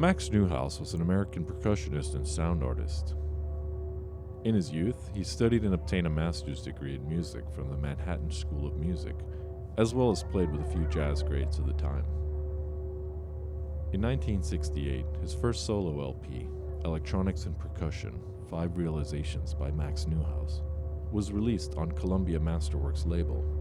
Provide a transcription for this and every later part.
Max Neuhaus was an American percussionist and sound artist. In his youth, he studied and obtained a master's degree in music from the Manhattan School of Music, as well as played with a few jazz greats of the time. In 1968, his first solo LP, Electronics and Percussion: 5 Realizations by Max Neuhaus, was released on Columbia Masterworks label.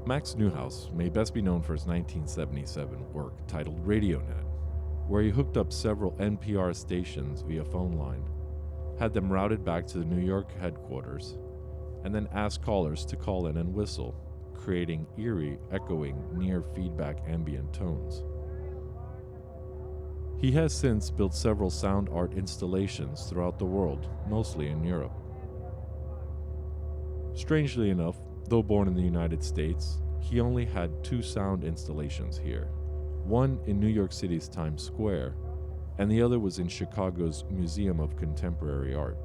Max Neuhaus may best be known for his 1977 work titled RadioNet, where he hooked up several NPR stations via phone line, had them routed back to the New York headquarters, and then asked callers to call in and whistle, creating eerie, echoing, near-feedback ambient tones. He has since built several sound art installations throughout the world, mostly in Europe. Strangely enough, though born in the United States, he only had 2 sound installations here, one in New York City's Times Square, and the other was in Chicago's Museum of Contemporary Art.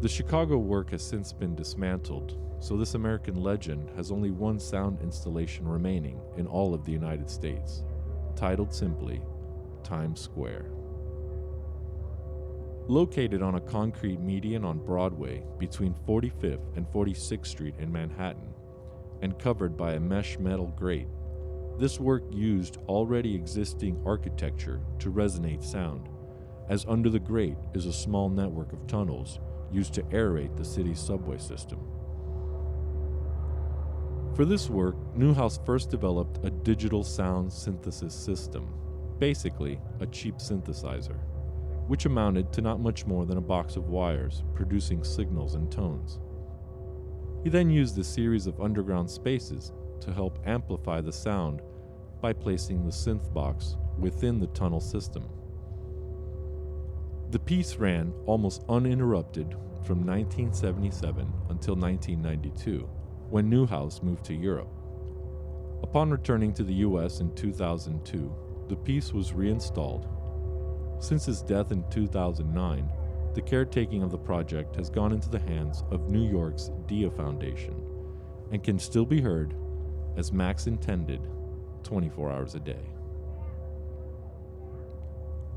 The Chicago work has since been dismantled, so this American legend has only 1 sound installation remaining in all of the United States, titled simply Times Square. Located on a concrete median on Broadway between 45th and 46th Street in Manhattan, and covered by a mesh metal grate, this work used already existing architecture to resonate sound, as under the grate is a small network of tunnels used to aerate the city's subway system. For this work, Neuhaus first developed a digital sound synthesis system, basically a cheap synthesizer, which amounted to not much more than a box of wires producing signals and tones. He then used a series of underground spaces to help amplify the sound by placing the synth box within the tunnel system. The piece ran almost uninterrupted from 1977 until 1992, when Neuhaus moved to Europe. Upon returning to the US in 2002, the piece was reinstalled. Since his death in 2009, the caretaking of the project has gone into the hands of New York's Dia Foundation and can still be heard, as Max intended, 24 hours a day.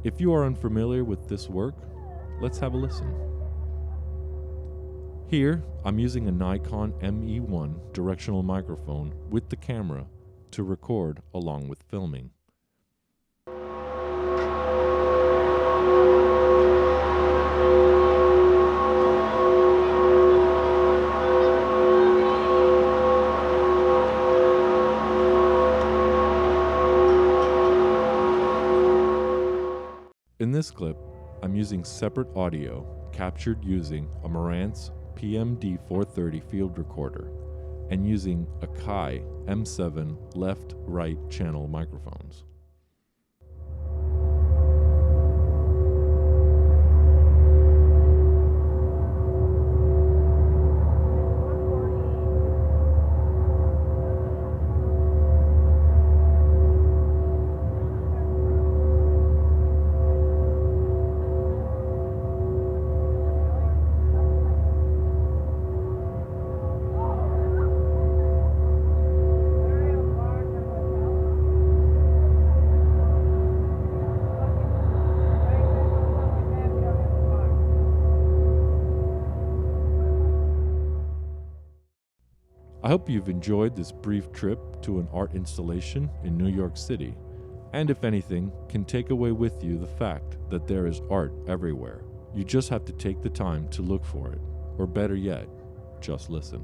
If you are unfamiliar with this work, let's have a listen. Here, I'm using a Nikon ME1 directional microphone with the camera to record along with filming. In this clip, I'm using separate audio captured using a Marantz PMD430 field recorder and using Akai M7 left-right channel microphones. I hope you've enjoyed this brief trip to an art installation in New York City, and if anything, can take away with you the fact that there is art everywhere. You just have to take the time to look for it, or better yet, just listen.